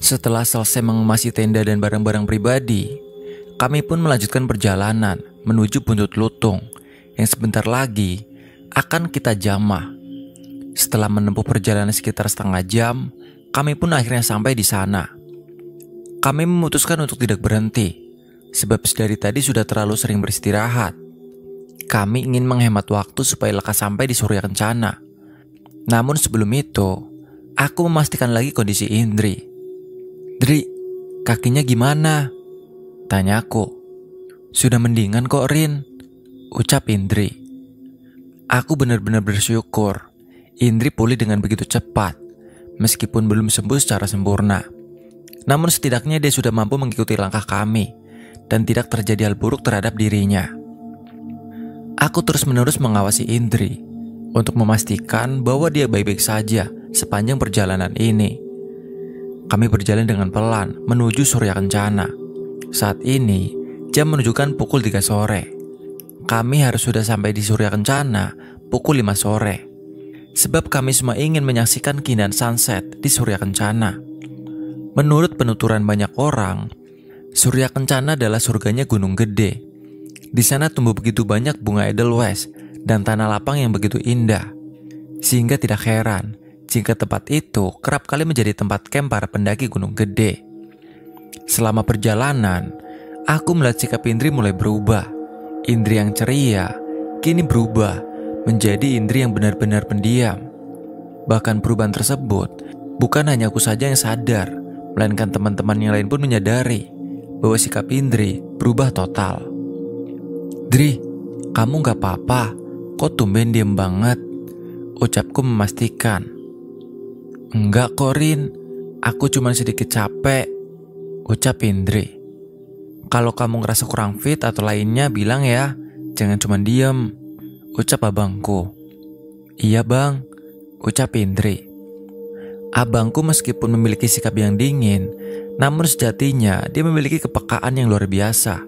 Setelah selesai mengemasi tenda dan barang-barang pribadi, kami pun melanjutkan perjalanan menuju Buntut Lutung yang sebentar lagi akan kita jamah. Setelah menempuh perjalanan sekitar setengah jam, kami pun akhirnya sampai di sana. Kami memutuskan untuk tidak berhenti, sebab sedari tadi sudah terlalu sering beristirahat. Kami ingin menghemat waktu supaya lekas sampai di Surya Kencana. Namun sebelum itu, aku memastikan lagi kondisi Indri. "Dri, kakinya gimana?" tanyaku. "Sudah mendingan kok, Rin," ucap Indri. Aku benar-benar bersyukur Indri pulih dengan begitu cepat, meskipun belum sembuh secara sempurna. Namun setidaknya dia sudah mampu mengikuti langkah kami dan tidak terjadi hal buruk terhadap dirinya. Aku terus-menerus mengawasi Indri untuk memastikan bahwa dia baik-baik saja sepanjang perjalanan ini. Kami berjalan dengan pelan menuju Surya Kencana. Saat ini jam menunjukkan pukul 3 sore. Kami harus sudah sampai di Surya Kencana pukul 5 sore. Sebab kami semua ingin menyaksikan keindahan sunset di Surya Kencana. Menurut penuturan banyak orang, Surya Kencana adalah surganya Gunung Gede. Di sana tumbuh begitu banyak bunga edelweiss dan tanah lapang yang begitu indah. Sehingga tidak heran jika tempat itu kerap kali menjadi tempat camp para pendaki Gunung Gede. Selama perjalanan, aku melihat sikap Indri mulai berubah. Indri yang ceria kini berubah menjadi Indri yang benar-benar pendiam. Bahkan perubahan tersebut bukan hanya aku saja yang sadar, melainkan teman-teman yang lain pun menyadari bahwa sikap Indri berubah total. "Dri, kamu gak apa-apa? Kok tumben diem banget?" ucapku memastikan. "Enggak kok, Rin, aku cuma sedikit capek," ucap Indri. "Kalau kamu ngerasa kurang fit atau lainnya bilang ya, jangan cuma diem," ucap abangku. "Iya bang," ucap Indri. Abangku meskipun memiliki sikap yang dingin, namun sejatinya dia memiliki kepekaan yang luar biasa.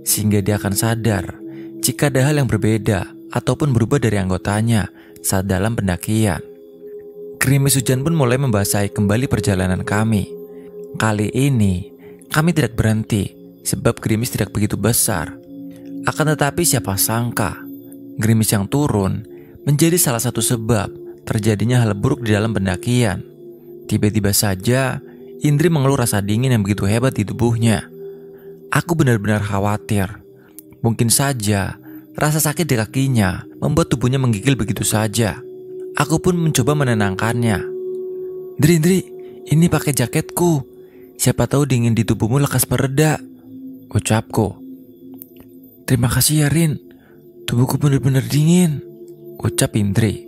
Sehingga dia akan sadar jika ada hal yang berbeda ataupun berubah dari anggotanya saat dalam pendakian. Gerimis hujan pun mulai membasahi kembali perjalanan kami. Kali ini kami tidak berhenti sebab gerimis tidak begitu besar. Akan tetapi siapa sangka gerimis yang turun menjadi salah satu sebab terjadinya hal buruk di dalam pendakian. Tiba-tiba saja Indri mengeluh rasa dingin yang begitu hebat di tubuhnya. Aku benar-benar khawatir. Mungkin saja rasa sakit di kakinya membuat tubuhnya menggigil begitu saja. Aku pun mencoba menenangkannya. Indri, ini pakai jaketku. Siapa tahu dingin di tubuhmu lekas mereda," ucapku. "Terima kasih ya, Rin. Tubuhku benar-benar dingin," ucap Indri.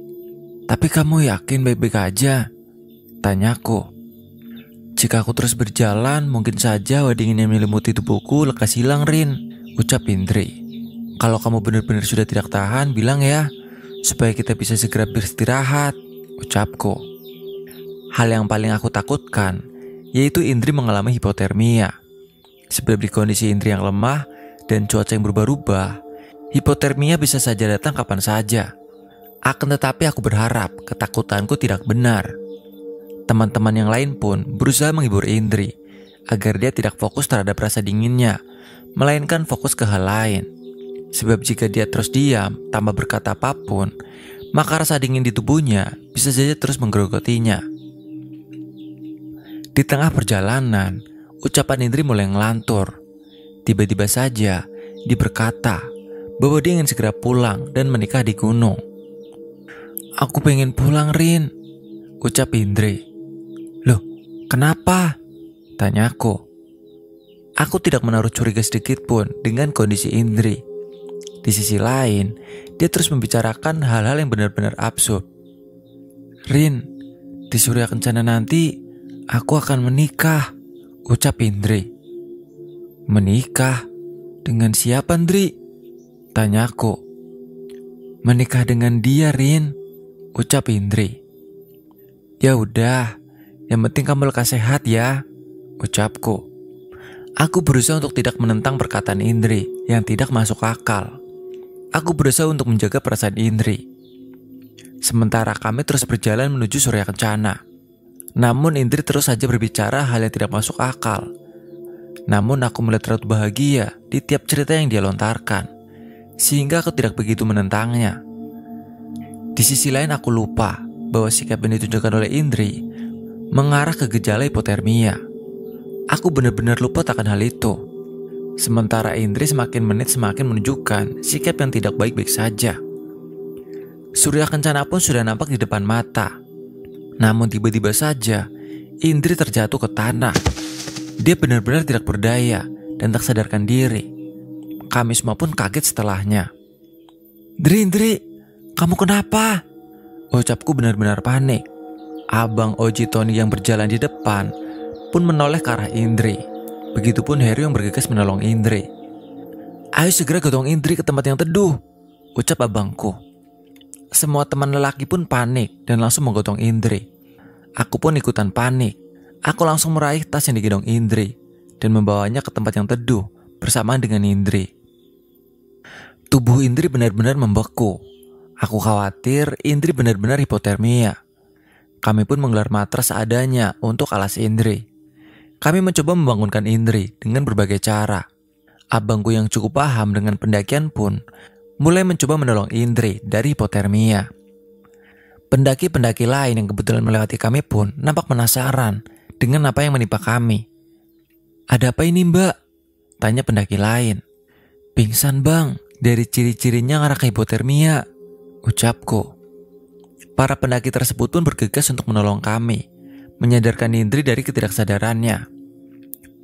"Tapi kamu yakin baik-baik aja?" tanyaku. "Jika aku terus berjalan, mungkin saja hawa dingin yang menyelimuti tubuhku lekas hilang, Rin," ucap Indri. "Kalau kamu benar-benar sudah tidak tahan, bilang ya, supaya kita bisa segera beristirahat," ucapku. Hal yang paling aku takutkan yaitu Indri mengalami hipotermia. Sebab di kondisi Indri yang lemah dan cuaca yang berubah-ubah, hipotermia bisa saja datang kapan saja. Akan tetapi aku berharap ketakutanku tidak benar. Teman-teman yang lain pun berusaha menghibur Indri agar dia tidak fokus terhadap rasa dinginnya, melainkan fokus ke hal lain. Sebab jika dia terus diam tanpa berkata apapun, maka rasa dingin di tubuhnya bisa saja terus menggerogotinya. Di tengah perjalanan, ucapan Indri mulai ngelantur. Tiba-tiba saja dia berkata bahwa dia ingin segera pulang dan menikah di gunung. "Aku pengen pulang, Rin," ucap Indri. "Loh, kenapa?" tanyaku. Aku tidak menaruh curiga sedikit pun dengan kondisi Indri. Di sisi lain, dia terus membicarakan hal-hal yang benar-benar absurd. "Rin, di Surya Kencana nanti aku akan menikah," ucap Indri. "Menikah? Dengan siapa, Indri?" tanyaku. "Menikah dengan dia, Rin," ucap Indri. "Ya udah, yang penting kamu lekas sehat ya," ucapku. Aku berusaha untuk tidak menentang perkataan Indri yang tidak masuk akal. Aku berusaha untuk menjaga perasaan Indri. Sementara kami terus berjalan menuju Surya Kencana. Namun Indri terus saja berbicara hal yang tidak masuk akal. Namun aku melihat terlalu bahagia di tiap cerita yang dia lontarkan, sehingga aku tidak begitu menentangnya. Di sisi lain aku lupa bahwa sikap yang ditunjukkan oleh Indri mengarah ke gejala hipotermia. Aku benar-benar lupa akan hal itu. Sementara Indri semakin menit semakin menunjukkan sikap yang tidak baik-baik saja. Surya kencana pun sudah nampak di depan mata. Namun tiba-tiba saja Indri terjatuh ke tanah. Dia benar-benar tidak berdaya dan tak sadarkan diri. Kami semua pun kaget setelahnya. Indri, kamu kenapa? Ucapku benar-benar panik. Abang Oji Tony yang berjalan di depan pun menoleh ke arah Indri. Begitupun Heru yang bergegas menolong Indri. Ayo segera gotong Indri ke tempat yang teduh, ucap abangku. Semua teman lelaki pun panik dan langsung menggotong Indri. Aku pun ikutan panik. Aku langsung meraih tas yang digendong Indri dan membawanya ke tempat yang teduh bersamaan dengan Indri. Tubuh Indri benar-benar membeku. Aku khawatir Indri benar-benar hipotermia. Kami pun menggelar matras seadanya untuk alas Indri. Kami mencoba membangunkan Indri dengan berbagai cara. Abangku yang cukup paham dengan pendakian pun mulai mencoba menolong Indri dari hipotermia. Pendaki-pendaki lain yang kebetulan melewati kami pun nampak penasaran dengan apa yang menimpa kami. Ada apa ini, Mbak? Tanya pendaki lain. Pingsan, Bang. Dari ciri-cirinya ngarah ke hipotermia, ucapku. Para pendaki tersebut pun bergegas untuk menolong kami, menyadarkan Indri dari ketidaksadarannya.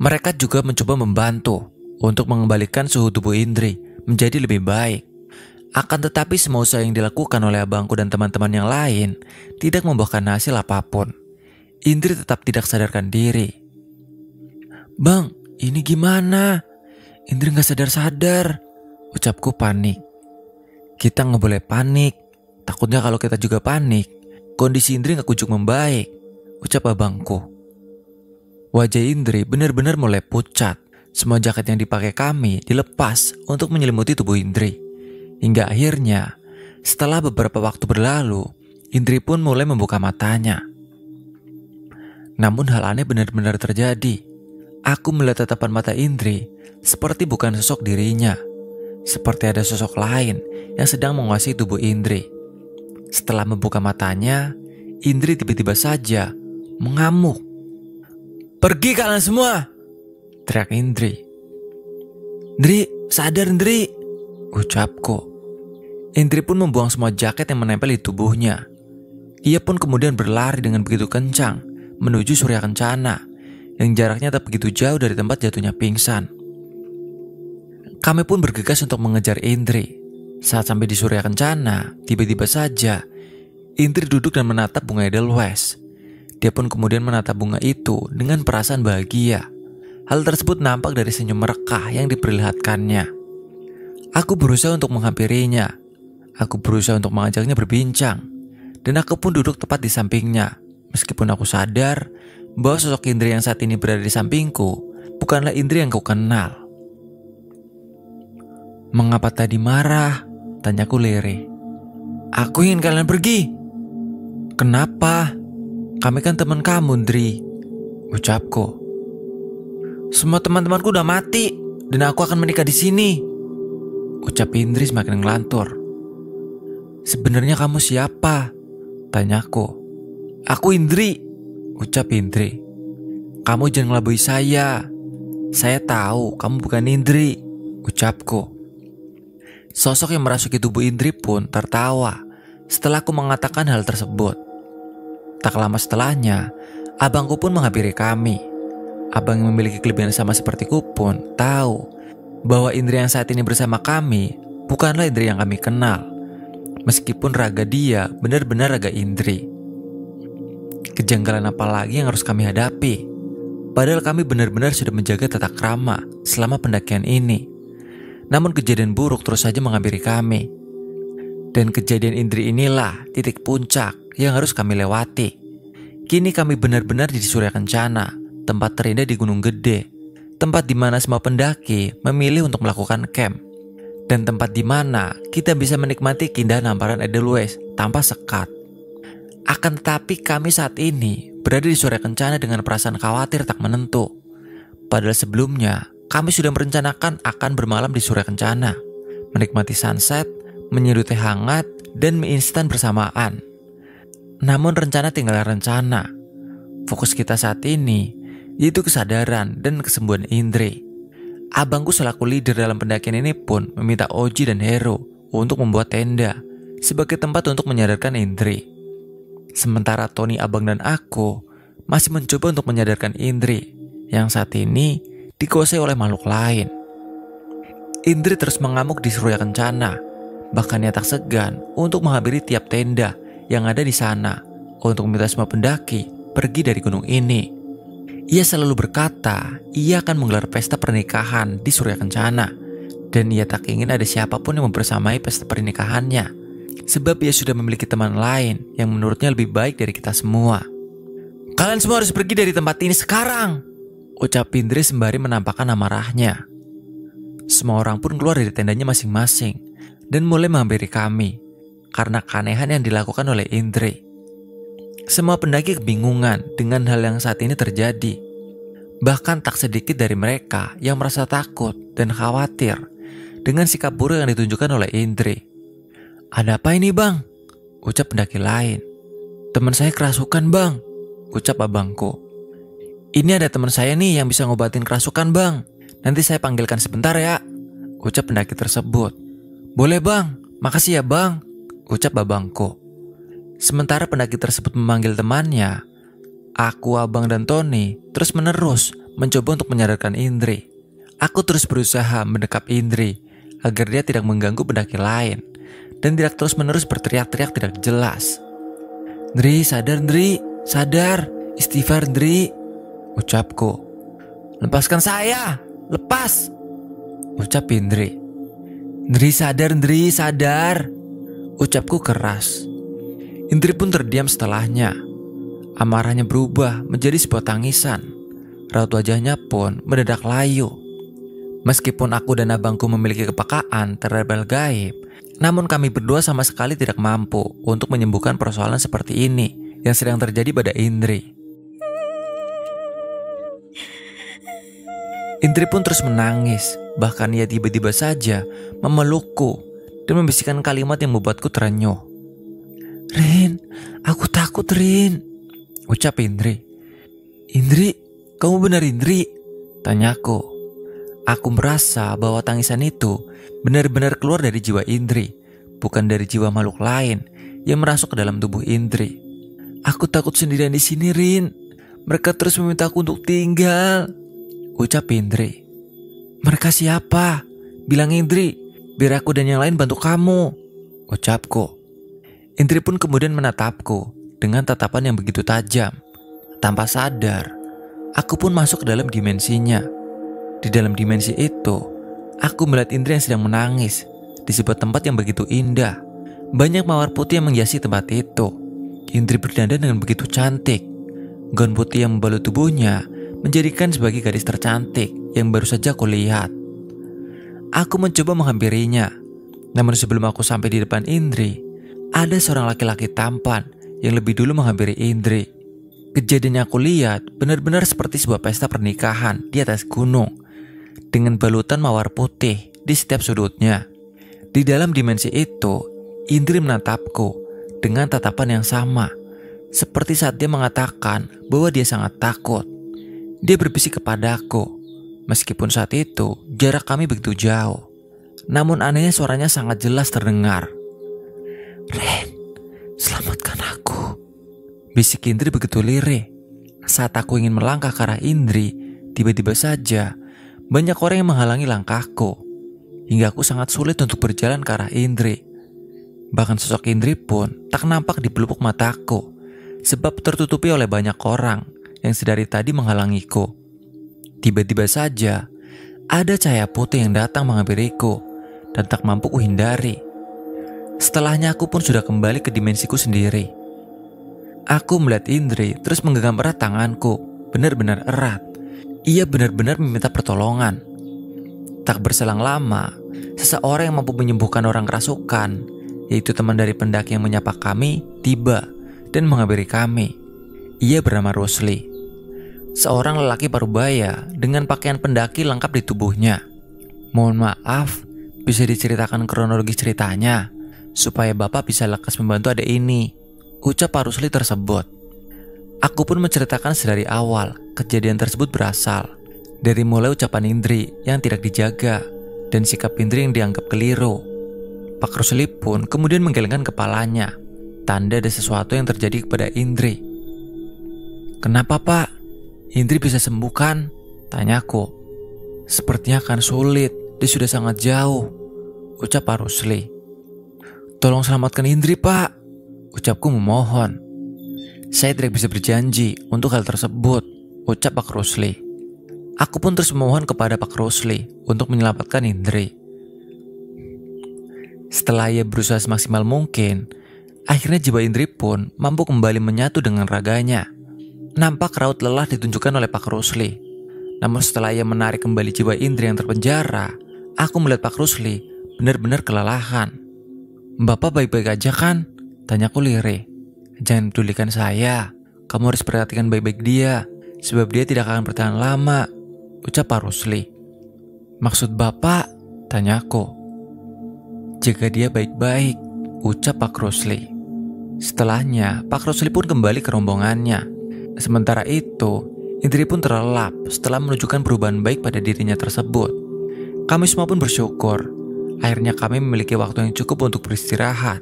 Mereka juga mencoba membantu untuk mengembalikan suhu tubuh Indri menjadi lebih baik. Akan tetapi semua usaha yang dilakukan oleh abangku dan teman-teman yang lain tidak membuahkan hasil apapun. Indri tetap tidak sadarkan diri. Bang, ini gimana? Indri gak sadar-sadar, ucapku panik. Kita gak boleh panik. Takutnya kalau kita juga panik, kondisi Indri gak kunjung membaik, ucap abangku. Wajah Indri benar-benar mulai pucat. Semua jaket yang dipakai kami dilepas untuk menyelimuti tubuh Indri. Hingga akhirnya, setelah beberapa waktu berlalu, Indri pun mulai membuka matanya. Namun hal aneh benar-benar terjadi. Aku melihat tatapan mata Indri seperti bukan sosok dirinya. Seperti ada sosok lain yang sedang menguasai tubuh Indri. Setelah membuka matanya, Indri tiba-tiba saja mengamuk. Pergi kalian semua! Teriak Indri. Indri, sadar Indri! Ucapku. Indri pun membuang semua jaket yang menempel di tubuhnya. Ia pun kemudian berlari dengan begitu kencang menuju Surya Kencana yang jaraknya tak begitu jauh dari tempat jatuhnya pingsan. Kami pun bergegas untuk mengejar Indri. Saat sampai di Surya Kencana, tiba-tiba saja Indri duduk dan menatap bunga Edelweiss. Dia pun kemudian menatap bunga itu dengan perasaan bahagia. Hal tersebut nampak dari senyum merekah yang diperlihatkannya. Aku berusaha untuk menghampirinya. Aku berusaha untuk mengajaknya berbincang. Dan aku pun duduk tepat di sampingnya. Meskipun aku sadar bahwa sosok Indri yang saat ini berada di sampingku bukanlah Indri yang kau kenal. Mengapa tadi marah? Tanyaku lirih. Aku ingin kalian pergi. Kenapa? Kami kan teman kamu, Indri, ucapku. Semua teman-temanku udah mati dan aku akan menikah di sini, ucap Indri semakin ngelantur. Sebenarnya kamu siapa? Tanyaku. Aku Indri, ucap Indri. Kamu jangan ngelabui saya. Saya tahu kamu bukan Indri, ucapku. Sosok yang merasuki tubuh Indri pun tertawa setelah aku mengatakan hal tersebut. Tak lama setelahnya, abangku pun menghampiri kami. Abang yang memiliki kelebihan sama sepertiku pun tahu bahwa Indri yang saat ini bersama kami bukanlah Indri yang kami kenal. Meskipun raga dia benar-benar raga Indri. Kejanggalan apa lagi yang harus kami hadapi? Padahal kami benar-benar sudah menjaga tata krama selama pendakian ini. Namun kejadian buruk terus saja menghampiri kami. Dan kejadian Indri inilah titik puncak yang harus kami lewati. Kini kami benar-benar di Surya Kencana, tempat terindah di Gunung Gede. Tempat di mana semua pendaki memilih untuk melakukan camp. Dan tempat di mana kita bisa menikmati keindahan hamparan Edelweiss tanpa sekat. Akan tetapi kami saat ini berada di Surya Kencana dengan perasaan khawatir tak menentu. Padahal sebelumnya, kami sudah merencanakan akan bermalam di Surya Kencana, menikmati sunset, menyeduh teh hangat, dan mie instan bersamaan. Namun rencana tinggal rencana. Fokus kita saat ini yaitu kesadaran dan kesembuhan Indri. Abangku selaku leader dalam pendakian ini pun meminta Oji dan Hero untuk membuat tenda sebagai tempat untuk menyadarkan Indri. Sementara Tony, abang, dan aku masih mencoba untuk menyadarkan Indri yang saat ini dikuasai oleh makhluk lain. Indri terus mengamuk di Surya Kencana, bahkan ia tak segan untuk menghampiri tiap tenda yang ada di sana untuk meminta semua pendaki pergi dari gunung ini. Ia selalu berkata ia akan menggelar pesta pernikahan di Surya Kencana, dan ia tak ingin ada siapapun yang mempersamai pesta pernikahannya, sebab ia sudah memiliki teman lain yang menurutnya lebih baik dari kita semua. "Kalian semua harus pergi dari tempat ini sekarang," ucap Indri sembari menampakkan amarahnya. Semua orang pun keluar dari tendanya masing-masing dan mulai menghampiri kami karena keanehan yang dilakukan oleh Indri. Semua pendaki kebingungan dengan hal yang saat ini terjadi. Bahkan tak sedikit dari mereka yang merasa takut dan khawatir dengan sikap buruk yang ditunjukkan oleh Indri. "Ada apa ini, Bang?" ucap pendaki lain. "Teman saya kerasukan, Bang," ucap abangku. "Ini ada teman saya nih yang bisa ngobatin kerasukan, Bang. Nanti saya panggilkan sebentar ya," ucap pendaki tersebut. "Boleh, Bang. Makasih ya, Bang," ucap abangku. Sementara pendaki tersebut memanggil temannya, aku, abang, dan Tony terus-menerus mencoba untuk menyadarkan Indri. Aku terus berusaha mendekap Indri agar dia tidak mengganggu pendaki lain dan tidak terus-menerus berteriak-teriak tidak jelas. "Ndri, sadar Ndri, sadar, istighfar Ndri," ucapku. "Lepaskan saya, lepas," ucap Indri. "Ndri, sadar," ucapku keras. Indri pun terdiam setelahnya. Amarahnya berubah menjadi sebuah tangisan. Raut wajahnya pun mendadak layu. Meskipun aku dan abangku memiliki kepekaan terhadap hal gaib, namun kami berdua sama sekali tidak mampu untuk menyembuhkan persoalan seperti ini yang sedang terjadi pada Indri. Indri pun terus menangis. Bahkan ia tiba-tiba saja memelukku dan membisikkan kalimat yang membuatku terenyuh. "Rin, aku takut, Rin," ucap Indri. "Indri, kamu benar Indri?" tanyaku. Aku merasa bahwa tangisan itu benar-benar keluar dari jiwa Indri, bukan dari jiwa makhluk lain yang merasuk ke dalam tubuh Indri. "Aku takut sendirian di sini, Rin. Mereka terus memintaku untuk tinggal," ucap Indri. "Mereka siapa? Bilang Indri, biar aku dan yang lain bantu kamu," ucapku. Indri pun kemudian menatapku dengan tatapan yang begitu tajam. Tanpa sadar, aku pun masuk ke dalam dimensinya. Di dalam dimensi itu, aku melihat Indri yang sedang menangis di sebuah tempat yang begitu indah. Banyak mawar putih yang menghiasi tempat itu. Indri berdandan dengan begitu cantik. Gaun putih yang membalut tubuhnya menjadikan sebagai gadis tercantik yang baru saja aku lihat. Aku mencoba menghampirinya. Namun sebelum aku sampai di depan Indri, ada seorang laki-laki tampan yang lebih dulu menghampiri Indri. Kejadian yang aku lihat benar-benar seperti sebuah pesta pernikahan di atas gunung, dengan balutan mawar putih di setiap sudutnya. Di dalam dimensi itu, Indri menatapku dengan tatapan yang sama, seperti saat dia mengatakan bahwa dia sangat takut. Dia berbisik kepadaku, meskipun saat itu jarak kami begitu jauh. Namun anehnya suaranya sangat jelas terdengar. "Ren, selamatkan aku," bisik Indri begitu lirih. Saat aku ingin melangkah ke arah Indri, tiba-tiba saja banyak orang yang menghalangi langkahku, hingga aku sangat sulit untuk berjalan ke arah Indri. Bahkan sosok Indri pun tak nampak di pelupuk mataku, sebab tertutupi oleh banyak orang yang sedari tadi menghalangiku. Tiba-tiba saja ada cahaya putih yang datang menghampiriku dan tak mampu kuhindari. Setelahnya aku pun sudah kembali ke dimensiku sendiri. Aku melihat Indri terus menggenggam erat tanganku, benar-benar erat. Ia benar-benar meminta pertolongan. Tak berselang lama, seseorang yang mampu menyembuhkan orang kerasukan, yaitu teman dari pendaki yang menyapa kami, tiba dan menghampiri kami. Ia bernama Rusli, seorang lelaki parubaya dengan pakaian pendaki lengkap di tubuhnya. Mohon maaf, bisa diceritakan kronologi ceritanya supaya Bapak bisa lekas membantu adik ini, ucap Pak Rusli tersebut. Aku pun menceritakan sedari awal kejadian tersebut berasal dari mulai ucapan Indri yang tidak dijaga dan sikap Indri yang dianggap keliru. Pak Rusli pun kemudian menggelengkan kepalanya, tanda ada sesuatu yang terjadi kepada Indri. Kenapa Pak? Indri bisa sembuh kan? Tanyaku. Sepertinya akan sulit, dia sudah sangat jauh, ucap Pak Rusli. Tolong selamatkan Indri Pak, ucapku memohon. Saya tidak bisa berjanji untuk hal tersebut, ucap Pak Rusli. Aku pun terus memohon kepada Pak Rusli untuk menyelamatkan Indri. Setelah ia berusaha semaksimal mungkin, akhirnya jiwa Indri pun mampu kembali menyatu dengan raganya. Nampak raut lelah ditunjukkan oleh Pak Rusli. Namun setelah ia menarik kembali jiwa Indri yang terpenjara, aku melihat Pak Rusli benar-benar kelelahan. Bapak baik-baik aja kan? Tanyaku lirih. Jangan pedulikan saya, kamu harus perhatikan baik-baik dia, sebab dia tidak akan bertahan lama, ucap Pak Rusli. Maksud Bapak? Tanyaku. Jaga dia baik-baik, ucap Pak Rusli. Setelahnya, Pak Rusli pun kembali ke rombongannya. Sementara itu, Indri pun terlelap setelah menunjukkan perubahan baik pada dirinya tersebut. Kami semua pun bersyukur. Akhirnya kami memiliki waktu yang cukup untuk beristirahat.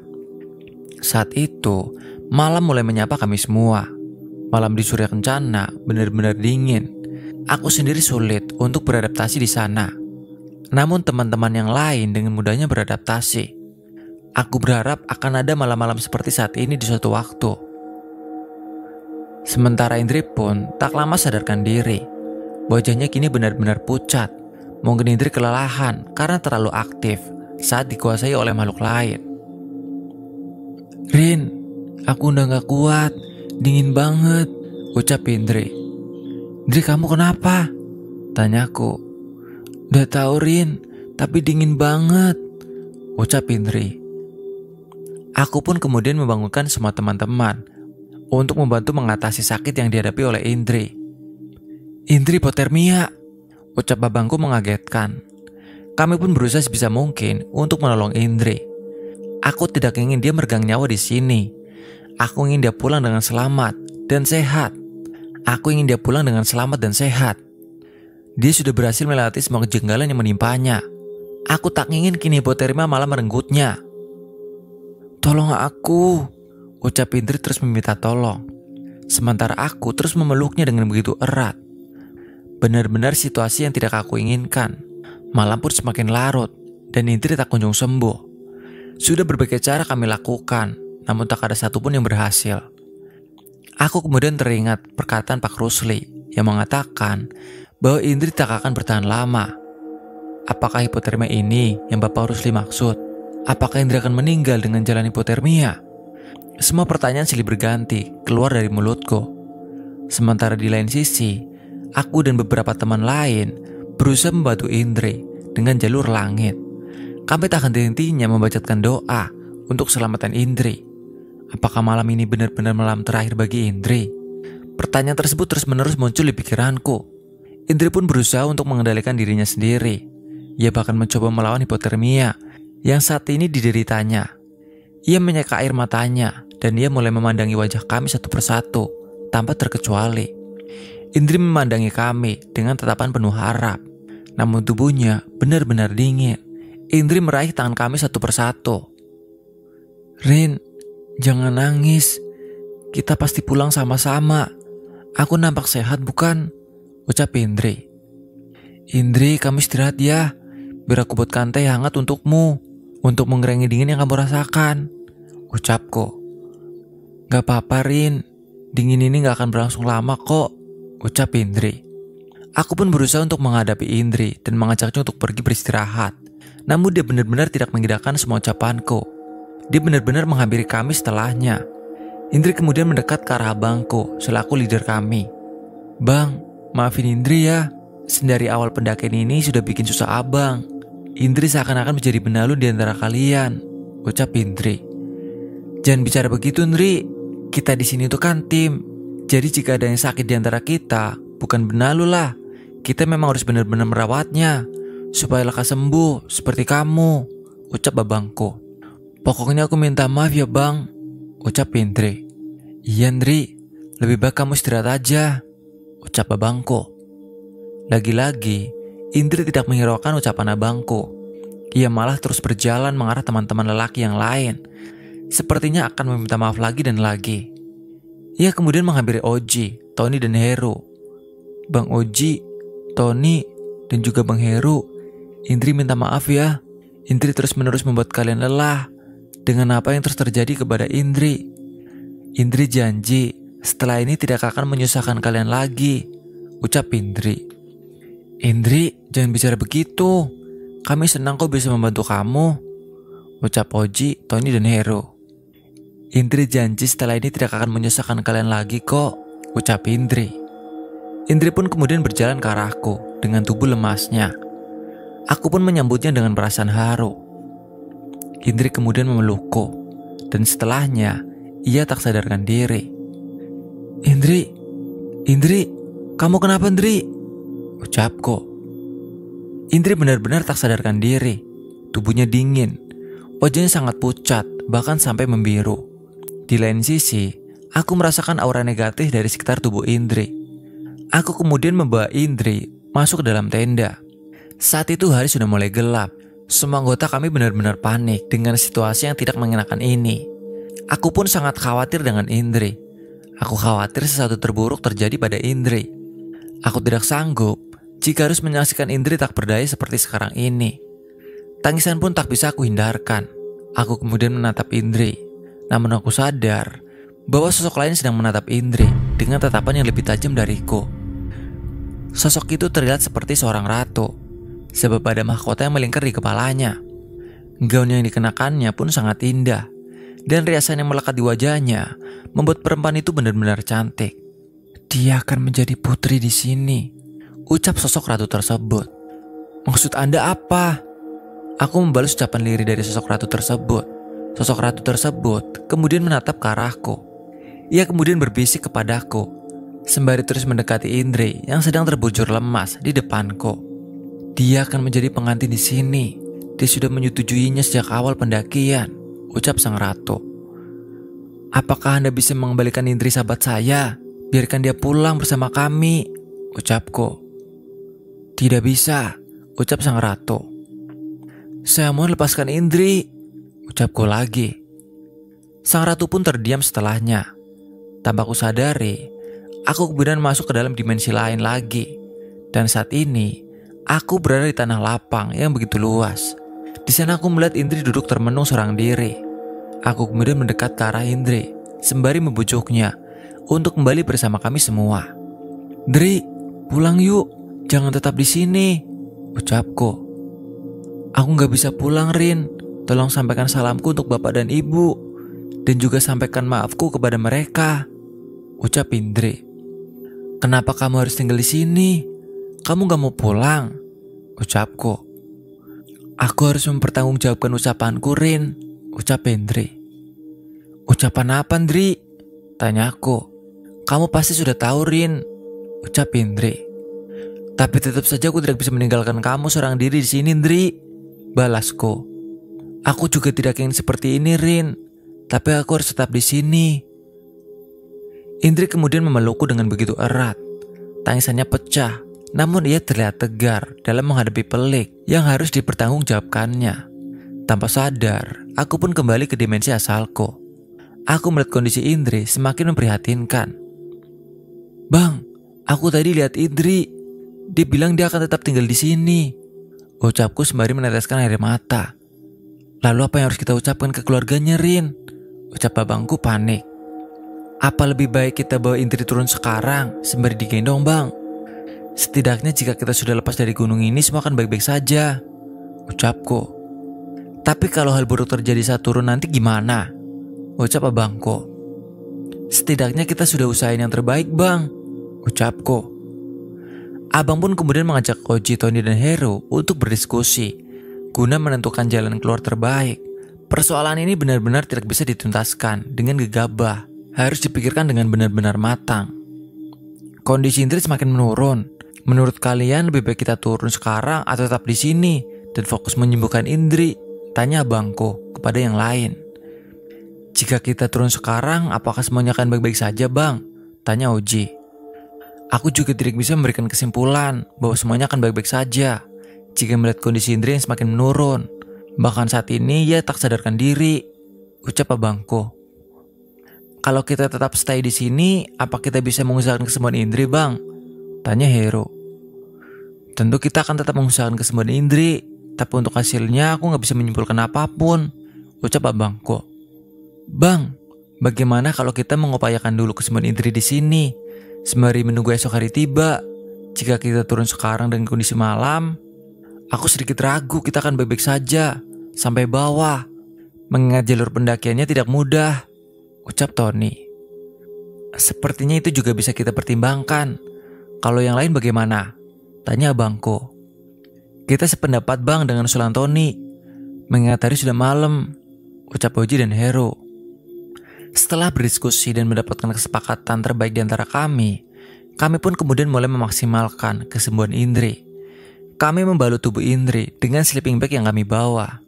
Saat itu, malam mulai menyapa kami semua. Malam di Surya Kencana benar-benar dingin. Aku sendiri sulit untuk beradaptasi di sana. Namun teman-teman yang lain dengan mudahnya beradaptasi. Aku berharap akan ada malam-malam seperti saat ini di suatu waktu. Sementara Indri pun tak lama sadarkan diri. Wajahnya kini benar-benar pucat. Mungkin Indri kelelahan karena terlalu aktif saat dikuasai oleh makhluk lain. Rin, aku udah gak kuat, dingin banget, ucap Indri. Indri, kamu kenapa? Tanyaku. Udah tahu Rin, tapi dingin banget, ucap Indri. Aku pun kemudian membangunkan semua teman-teman untuk membantu mengatasi sakit yang dihadapi oleh Indri. Indri hipotermia, ucap babangku mengagetkan. Kami pun berusaha sebisa mungkin untuk menolong Indri. Aku tidak ingin dia meregang nyawa di sini. Aku ingin dia pulang dengan selamat dan sehat. Aku ingin dia pulang dengan selamat dan sehat. Dia sudah berhasil melewati semua kejanggalan yang menimpanya. Aku tak ingin kini hipotermia malah merenggutnya. Tolong aku, ucap Indri terus meminta tolong. Sementara aku terus memeluknya dengan begitu erat. Benar-benar situasi yang tidak aku inginkan. Malam pun semakin larut dan Indri tak kunjung sembuh. Sudah berbagai cara kami lakukan, namun tak ada satupun yang berhasil. Aku kemudian teringat perkataan Pak Rusli yang mengatakan bahwa Indri tak akan bertahan lama. Apakah hipotermia ini yang Bapak Rusli maksud? Apakah Indri akan meninggal dengan jalan hipotermia? Semua pertanyaan silih berganti keluar dari mulutku. Sementara di lain sisi, aku dan beberapa teman lain berusaha membantu Indri dengan jalur langit. Kami tak henti-hentinya membacakan doa untuk keselamatan Indri. Apakah malam ini benar-benar malam terakhir bagi Indri? Pertanyaan tersebut terus-menerus muncul di pikiranku. Indri pun berusaha untuk mengendalikan dirinya sendiri. Ia bahkan mencoba melawan hipotermia yang saat ini dideritanya. Ia menyeka air matanya dan ia mulai memandangi wajah kami satu persatu tanpa terkecuali. Indri memandangi kami dengan tatapan penuh harap. Namun tubuhnya benar-benar dingin. Indri meraih tangan kami satu persatu. Rin, jangan nangis. Kita pasti pulang sama-sama. Aku nampak sehat bukan? Ucap Indri. Indri, kamu istirahat ya. Biar aku buatkan teh hangat untukmu, untuk mengurangi dingin yang kamu rasakan, ucapku. Gak apa-apa Rin, dingin ini gak akan berlangsung lama kok, ucap Indri. Aku pun berusaha untuk menghadapi Indri dan mengajaknya untuk pergi beristirahat. Namun dia benar-benar tidak mengindahkan semua ucapanku. Dia benar-benar menghampiri kami setelahnya. Indri kemudian mendekat ke arah abangku selaku leader kami. Bang, maafin Indri ya. Dari awal pendakian ini sudah bikin susah abang. Indri seakan-akan menjadi benalu di antara kalian, ucap Indri. Jangan bicara begitu Indri. Kita di sini tuh kan tim. Jadi jika ada yang sakit di antara kita, bukan benalu lah. Kita memang harus benar-benar merawatnya supaya lekas sembuh seperti kamu, ucap babangku. Pokoknya aku minta maaf ya bang, ucap Indri. Iya Indri, lebih baik kamu istirahat aja, ucap babangku. Lagi-lagi, Indri tidak menghiraukan ucapan abangku. Ia malah terus berjalan mengarah teman-teman lelaki yang lain. Sepertinya akan meminta maaf lagi dan lagi. Ia kemudian menghampiri Oji, Tony dan Heru. Bang Oji, Tony, dan juga Bang Heru, Indri minta maaf ya. Indri terus-menerus membuat kalian lelah dengan apa yang terus terjadi kepada Indri. Indri janji setelah ini tidak akan menyusahkan kalian lagi, ucap Indri. Indri, jangan bicara begitu. Kami senang kok bisa membantu kamu, ucap Oji, Tony, dan Heru. Indri janji setelah ini tidak akan menyusahkan kalian lagi kok, ucap Indri. Indri pun kemudian berjalan ke arahku dengan tubuh lemasnya. Aku pun menyambutnya dengan perasaan haru. Indri kemudian memelukku, dan setelahnya ia tak sadarkan diri. Indri, kamu kenapa Indri? Ucapku. Indri benar-benar tak sadarkan diri. Tubuhnya dingin, wajahnya sangat pucat, bahkan sampai membiru. Di lain sisi, aku merasakan aura negatif dari sekitar tubuh Indri. Aku kemudian membawa Indri masuk ke dalam tenda. Saat itu hari sudah mulai gelap. Semua anggota kami benar-benar panik dengan situasi yang tidak mengenakan ini. Aku pun sangat khawatir dengan Indri. Aku khawatir sesuatu terburuk terjadi pada Indri. Aku tidak sanggup jika harus menyaksikan Indri tak berdaya seperti sekarang ini. Tangisan pun tak bisa aku hindarkan. Aku kemudian menatap Indri. Namun aku sadar bahwa sosok lain sedang menatap Indri dengan tatapan yang lebih tajam dariku. Sosok itu terlihat seperti seorang ratu, sebab ada mahkota yang melingkar di kepalanya. Gaun yang dikenakannya pun sangat indah, dan riasan yang melekat di wajahnya membuat perempuan itu benar-benar cantik. Dia akan menjadi putri di sini, ucap sosok ratu tersebut. Maksud Anda apa? Aku membalas ucapan lirih dari sosok ratu tersebut. Sosok ratu tersebut kemudian menatap ke arahku. Ia kemudian berbisik kepadaku, sembari terus mendekati Indri yang sedang terbujur lemas di depanku. Dia akan menjadi pengantin di sini. Dia sudah menyetujuinya sejak awal pendakian, ucap sang ratu. Apakah Anda bisa mengembalikan Indri sahabat saya? Biarkan dia pulang bersama kami, ucapku. Tidak bisa, ucap sang ratu. Saya mohon lepaskan Indri, ucapku lagi. Sang ratu pun terdiam setelahnya. Tanpa ku sadari, aku kemudian masuk ke dalam dimensi lain lagi. Dan saat ini, aku berada di tanah lapang yang begitu luas. Di sana aku melihat Indri duduk termenung seorang diri. Aku kemudian mendekat ke arah Indri, sembari membujuknya untuk kembali bersama kami semua. Indri, pulang yuk, jangan tetap di sini, ucapku. Aku gak bisa pulang, Rin. Tolong sampaikan salamku untuk bapak dan ibu, dan juga sampaikan maafku kepada mereka, ucap Indri. Kenapa kamu harus tinggal di sini? Kamu gak mau pulang, ucapku. Aku harus mempertanggungjawabkan ucapanku, Rin, ucap Indri. Ucapan apa, Indri? Tanyaku. Kamu pasti sudah tahu, Rin, ucap Indri. Tapi tetap saja aku tidak bisa meninggalkan kamu seorang diri di sini, Indri, balasku. Aku juga tidak ingin seperti ini, Rin. Tapi aku harus tetap di sini. Indri kemudian memelukku dengan begitu erat. Tangisannya pecah, namun ia terlihat tegar dalam menghadapi pelik yang harus dipertanggungjawabkannya. Tanpa sadar, aku pun kembali ke dimensi asalku. Aku melihat kondisi Indri semakin memprihatinkan. Bang, aku tadi lihat Indri. Dia bilang dia akan tetap tinggal di sini, ucapku sembari meneteskan air mata. Lalu apa yang harus kita ucapkan ke keluarganya, Rin? Ucap babangku panik. Apa lebih baik kita bawa Indri turun sekarang sembari digendong, Bang? Setidaknya jika kita sudah lepas dari gunung ini semua akan baik-baik saja, ucapku. Tapi kalau hal buruk terjadi saat turun nanti gimana? Ucap abangku. Setidaknya kita sudah usahain yang terbaik, Bang, ucapku. Abang pun kemudian mengajak Oji, Tony, dan Heru untuk berdiskusi guna menentukan jalan keluar terbaik. Persoalan ini benar-benar tidak bisa dituntaskan dengan gegabah. Harus dipikirkan dengan benar-benar matang. Kondisi Indri semakin menurun. Menurut kalian lebih baik kita turun sekarang atau tetap di sini dan fokus menyembuhkan Indri? Tanya abangku kepada yang lain. Jika kita turun sekarang, apakah semuanya akan baik-baik saja, Bang? Tanya Oji. Aku juga tidak bisa memberikan kesimpulan bahwa semuanya akan baik-baik saja jika melihat kondisi Indri yang semakin menurun. Bahkan saat ini ia tak sadarkan diri, ucap abangku. Kalau kita tetap stay di sini, apa kita bisa mengusahakan kesembuhan Indri, Bang? Tanya Heru. Tentu kita akan tetap mengusahakan kesembuhan Indri, tapi untuk hasilnya aku gak bisa menyimpulkan apapun, ucap abangku. Bang, bagaimana kalau kita mengupayakan dulu kesembuhan Indri di sini, sembari menunggu esok hari tiba? Jika kita turun sekarang dengan kondisi malam, aku sedikit ragu kita akan baik-baik saja sampai bawah. Mengingat jalur pendakiannya tidak mudah, ucap Tony. Sepertinya itu juga bisa kita pertimbangkan. Kalau yang lain bagaimana? Tanya abangku. Kita sependapat, Bang, dengan usulan Tony. Mengingat hari sudah malam, ucap Oji dan Heru. Setelah berdiskusi dan mendapatkan kesepakatan terbaik di antara kami pun kemudian mulai memaksimalkan kesembuhan Indri. Kami membalut tubuh Indri dengan sleeping bag yang kami bawa.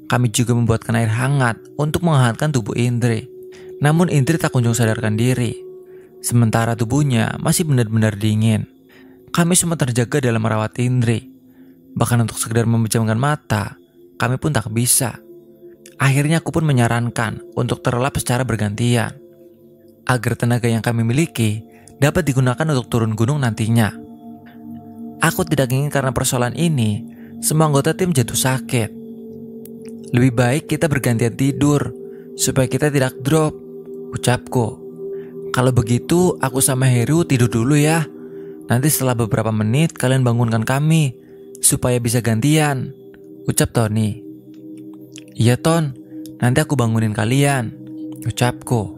Kami juga membuatkan air hangat untuk menghangatkan tubuh Indri. Namun Indri tak kunjung sadarkan diri. Sementara tubuhnya masih benar-benar dingin. Kami semua terjaga dalam merawat Indri. Bahkan untuk sekedar memejamkan mata, kami pun tak bisa. Akhirnya aku pun menyarankan untuk terlelap secara bergantian, agar tenaga yang kami miliki dapat digunakan untuk turun gunung nantinya. Aku tidak ingin karena persoalan ini semua anggota tim jatuh sakit. Lebih baik kita bergantian tidur supaya kita tidak drop, ucapku. Kalau begitu aku sama Heru tidur dulu ya. Nanti setelah beberapa menit kalian bangunkan kami supaya bisa gantian, ucap Tony. Iya Ton, nanti aku bangunin kalian, ucapku.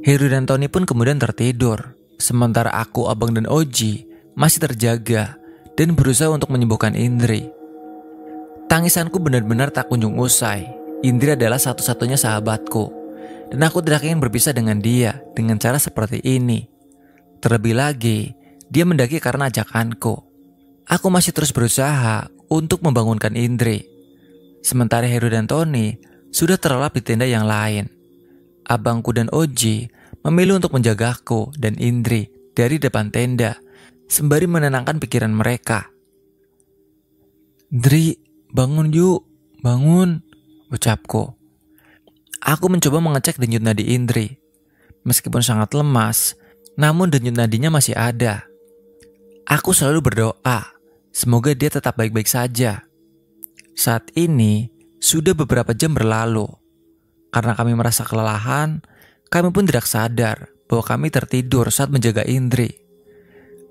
Heru dan Tony pun kemudian tertidur. Sementara aku, Abang dan Oji masih terjaga dan berusaha untuk menyembuhkan Indri. Tangisanku benar-benar tak kunjung usai. Indri adalah satu-satunya sahabatku, dan aku tidak ingin berpisah dengan dia dengan cara seperti ini. Terlebih lagi, dia mendaki karena ajakanku. Aku masih terus berusaha untuk membangunkan Indri. Sementara Heru dan Tony sudah terlelap di tenda yang lain. Abangku dan Oji memilih untuk menjagaku dan Indri dari depan tenda, sembari menenangkan pikiran mereka. Indri, bangun yuk, bangun, ucapku. Aku mencoba mengecek denyut nadi Indri. Meskipun sangat lemas, namun denyut nadinya masih ada. Aku selalu berdoa, semoga dia tetap baik-baik saja. Saat ini, sudah beberapa jam berlalu. Karena kami merasa kelelahan, kami pun tidak sadar bahwa kami tertidur saat menjaga Indri.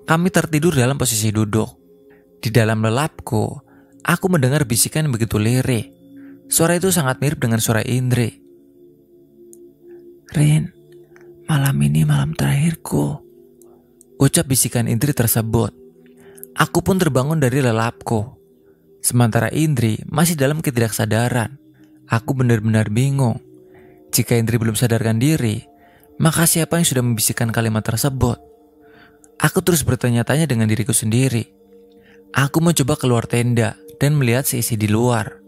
Kami tertidur dalam posisi duduk. Di dalam lelapku, aku mendengar bisikan yang begitu lirih. Suara itu sangat mirip dengan suara Indri. Rin, malam ini malam terakhirku, ucap bisikan Indri tersebut. Aku pun terbangun dari lelapku. Sementara Indri masih dalam ketidaksadaran. Aku benar-benar bingung. Jika Indri belum sadarkan diri, maka siapa yang sudah membisikkan kalimat tersebut? Aku terus bertanya-tanya dengan diriku sendiri. Aku mencoba keluar tenda dan melihat seisi di luar.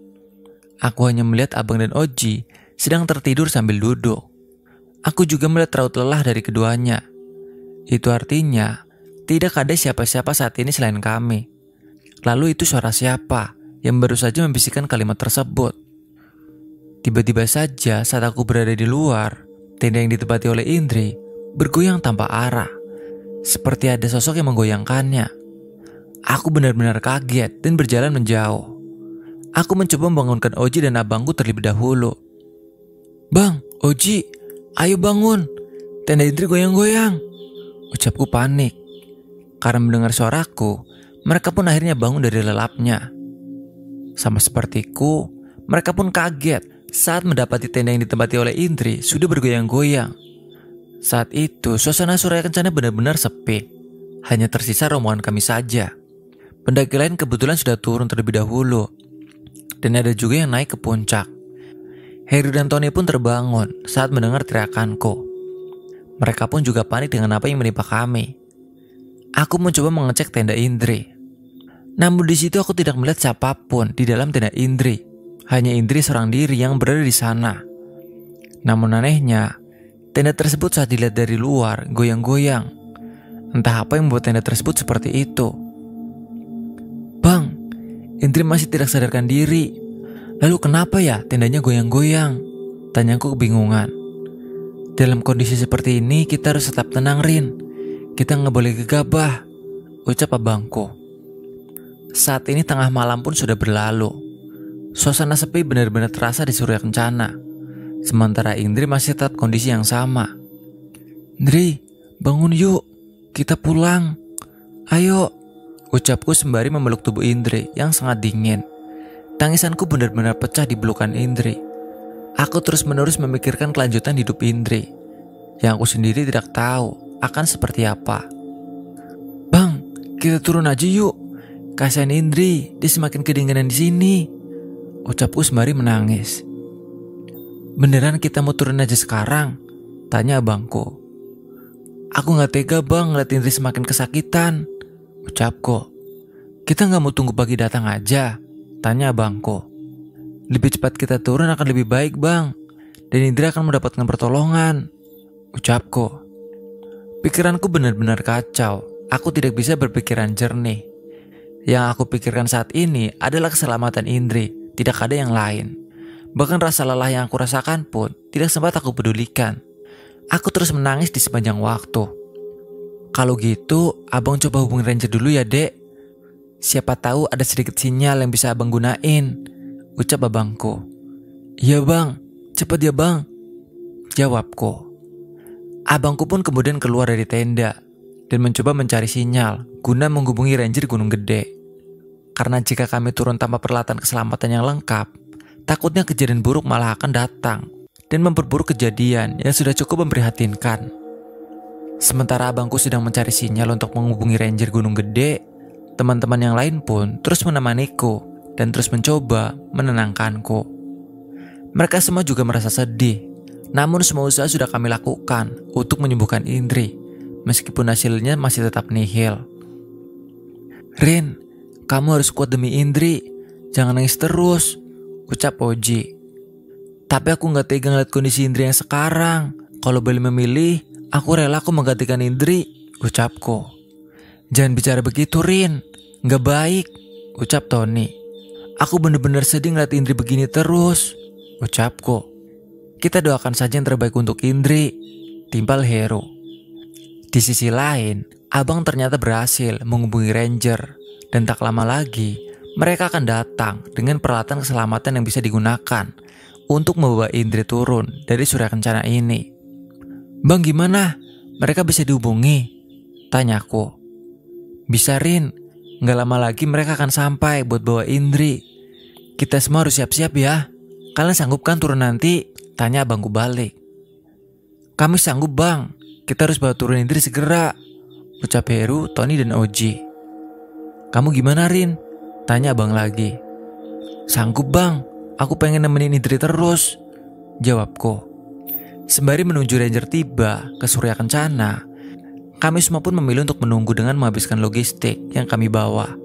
Aku hanya melihat Abang dan Oji sedang tertidur sambil duduk. Aku juga melihat raut lelah dari keduanya. Itu artinya tidak ada siapa-siapa saat ini selain kami. Lalu itu suara siapa yang baru saja membisikkan kalimat tersebut? Tiba-tiba saja saat aku berada di luar, tenda yang ditempati oleh Indri bergoyang tanpa arah. Seperti ada sosok yang menggoyangkannya. Aku benar-benar kaget dan berjalan menjauh. Aku mencoba membangunkan Oji dan abangku terlebih dahulu. Bang, Oji, ayo bangun. Tenda Indri goyang-goyang, ucapku panik. Karena mendengar suaraku, mereka pun akhirnya bangun dari lelapnya. Sama sepertiku, mereka pun kaget saat mendapati tenda yang ditempati oleh Indri sudah bergoyang-goyang. Saat itu, suasana Suraya Kencana benar-benar sepi. Hanya tersisa rombongan kami saja. Pendaki lain kebetulan sudah turun terlebih dahulu. Dan ada juga yang naik ke puncak. Heru dan Tony pun terbangun saat mendengar teriakanku. Mereka pun juga panik dengan apa yang menimpa kami. Aku mencoba mengecek tenda Indri. Namun di situ aku tidak melihat siapapun di dalam tenda Indri. Hanya Indri seorang diri yang berada di sana. Namun anehnya, tenda tersebut saat dilihat dari luar goyang-goyang. Entah apa yang membuat tenda tersebut seperti itu. "Bang, Indri masih tidak sadarkan diri. Lalu kenapa ya tendanya goyang-goyang?" tanyaku kebingungan. "Dalam kondisi seperti ini kita harus tetap tenang, Rin. Kita nggak boleh gegabah," ucap abangku. Saat ini tengah malam pun sudah berlalu. Suasana sepi benar-benar terasa di Surya Kencana. Sementara Indri masih tetap kondisi yang sama. "Indri, bangun yuk. Kita pulang. Ayo," ucapku sembari memeluk tubuh Indri yang sangat dingin. Tangisanku benar-benar pecah di pelukan Indri. Aku terus-menerus memikirkan kelanjutan hidup Indri, yang aku sendiri tidak tahu akan seperti apa. "Bang, kita turun aja yuk. Kasihan Indri, dia semakin kedinginan di sini," ucapku sembari menangis. "Beneran kita mau turun aja sekarang?" tanya abangku. "Aku gak tega bang ngeliat Indri semakin kesakitan," ucapku. "Kita gak mau tunggu pagi datang aja?" tanya abangku. "Lebih cepat kita turun akan lebih baik bang, dan Indri akan mendapatkan pertolongan," ucapku. Pikiranku benar-benar kacau. Aku tidak bisa berpikiran jernih. Yang aku pikirkan saat ini adalah keselamatan Indri, tidak ada yang lain. Bahkan rasa lelah yang aku rasakan pun tidak sempat aku pedulikan. Aku terus menangis di sepanjang waktu. "Kalau gitu, abang coba hubungi Ranger dulu ya, Dek. Siapa tahu ada sedikit sinyal yang bisa abang gunain," ucap abangku. "Iya bang, cepat ya bang," jawabku. Abangku pun kemudian keluar dari tenda dan mencoba mencari sinyal guna menghubungi Ranger Gunung Gede. Karena jika kami turun tanpa peralatan keselamatan yang lengkap, takutnya kejadian buruk malah akan datang dan memperburuk kejadian yang sudah cukup memprihatinkan. Sementara abangku sedang mencari sinyal untuk menghubungi Ranger Gunung Gede, teman-teman yang lain pun terus menemaniku dan terus mencoba menenangkanku. Mereka semua juga merasa sedih, namun semua usaha sudah kami lakukan untuk menyembuhkan Indri, meskipun hasilnya masih tetap nihil. "Rin, kamu harus kuat demi Indri, jangan nangis terus," ucap Oji. "Tapi aku gak tega ngeliat kondisi Indri yang sekarang. Kalau boleh memilih, aku rela aku menggantikan Indri," ucapku. "Jangan bicara begitu Rin, gak baik," ucap Tony. "Aku bener-bener sedih ngeliat Indri begini terus," ucapku. "Kita doakan saja yang terbaik untuk Indri," timpal Heru. Di sisi lain, abang ternyata berhasil menghubungi Ranger, dan tak lama lagi mereka akan datang dengan peralatan keselamatan yang bisa digunakan untuk membawa Indri turun dari Surya Kencana ini. "Bang, gimana? Mereka bisa dihubungi?" tanyaku. "Bisa Rin, gak lama lagi mereka akan sampai buat bawa Indri. Kita semua harus siap-siap ya. Kalian sanggup kan turun nanti?" tanya abangku balik. "Kami sanggup bang, kita harus bawa turun Indri segera," ucap Heru, Tony, dan Oji. "Kamu gimana Rin?" tanya abang lagi. "Sanggup bang, aku pengen nemenin Indri terus," jawabku. Sembari menunggu Ranger tiba ke Surya Kencana, kami semua pun memilih untuk menunggu dengan menghabiskan logistik yang kami bawa.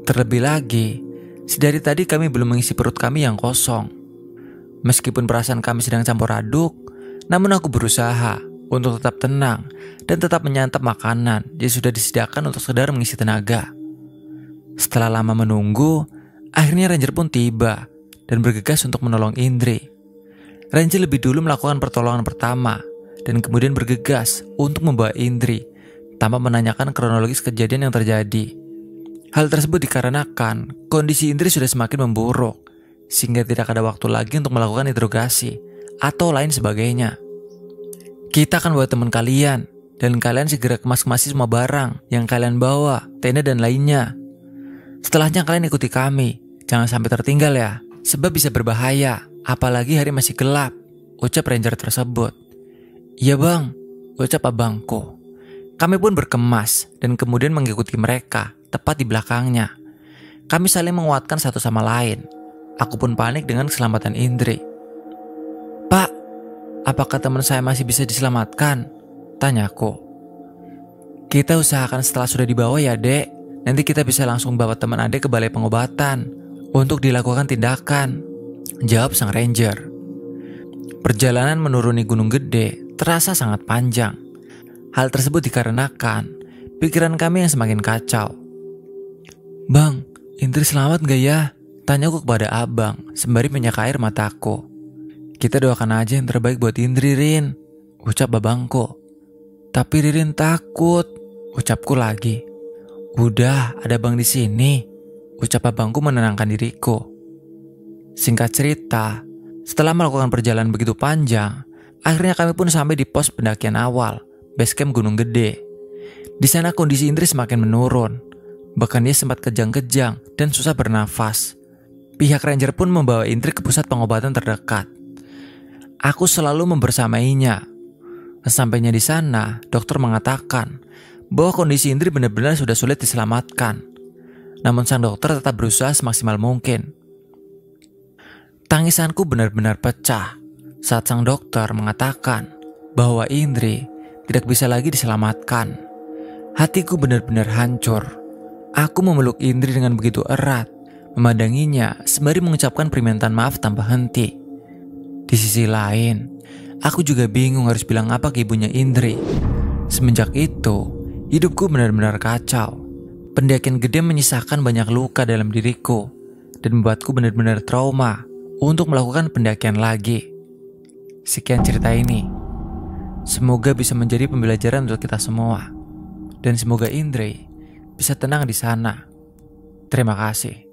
Terlebih lagi, sedari tadi kami belum mengisi perut kami yang kosong. Meskipun perasaan kami sedang campur aduk, namun aku berusaha untuk tetap tenang dan tetap menyantap makanan yang sudah disediakan untuk sekedar mengisi tenaga. Setelah lama menunggu, akhirnya Ranger pun tiba dan bergegas untuk menolong Indri. Ranger lebih dulu melakukan pertolongan pertama dan kemudian bergegas untuk membawa Indri tanpa menanyakan kronologis kejadian yang terjadi. Hal tersebut dikarenakan kondisi Indri sudah semakin memburuk, sehingga tidak ada waktu lagi untuk melakukan interogasi atau lain sebagainya. "Kita akan bawa teman kalian, dan kalian segera kemas-kemasi semua barang yang kalian bawa, tenda dan lainnya. Setelahnya kalian ikuti kami, jangan sampai tertinggal ya, sebab bisa berbahaya, apalagi hari masih gelap," ucap Ranger tersebut. "Iya bang," ucap abangku. Kami pun berkemas dan kemudian mengikuti mereka tepat di belakangnya. Kami saling menguatkan satu sama lain. Aku pun panik dengan keselamatan Indri. "Pak, apakah teman saya masih bisa diselamatkan?" Tanyaku. Kita usahakan setelah sudah dibawa ya dek. Nanti kita bisa langsung bawa teman adek ke balai pengobatan untuk dilakukan tindakan, jawab sang ranger. Perjalanan menuruni Gunung Gede terasa sangat panjang. Hal tersebut dikarenakan pikiran kami yang semakin kacau. Bang, Indri selamat gak ya? Tanyaku kepada abang sembari menyeka air mataku. Kita doakan aja yang terbaik buat Indri, Rin, ucap babangku. Tapi Ririn takut, ucapku lagi. Udah, ada bang di sini, ucap abangku menenangkan diriku. Singkat cerita, setelah melakukan perjalanan begitu panjang, akhirnya kami pun sampai di pos pendakian awal, base camp Gunung Gede. Di sana kondisi Indri semakin menurun, bahkan dia sempat kejang-kejang dan susah bernafas. Pihak ranger pun membawa Indri ke pusat pengobatan terdekat. Aku selalu membersamainya. Sesampainya di sana, dokter mengatakan bahwa kondisi Indri benar-benar sudah sulit diselamatkan. Namun sang dokter tetap berusaha semaksimal mungkin. Tangisanku benar-benar pecah saat sang dokter mengatakan bahwa Indri tidak bisa lagi diselamatkan. Hatiku benar-benar hancur. Aku memeluk Indri dengan begitu erat, memandanginya sembari mengucapkan permintaan maaf tanpa henti. Di sisi lain, aku juga bingung harus bilang apa ke ibunya Indri. Semenjak itu, hidupku benar-benar kacau. Pendakian gede menyisakan banyak luka dalam diriku dan membuatku benar-benar trauma untuk melakukan pendakian lagi. Sekian cerita ini. Semoga bisa menjadi pembelajaran untuk kita semua. Dan semoga Indri bisa tenang di sana. Terima kasih.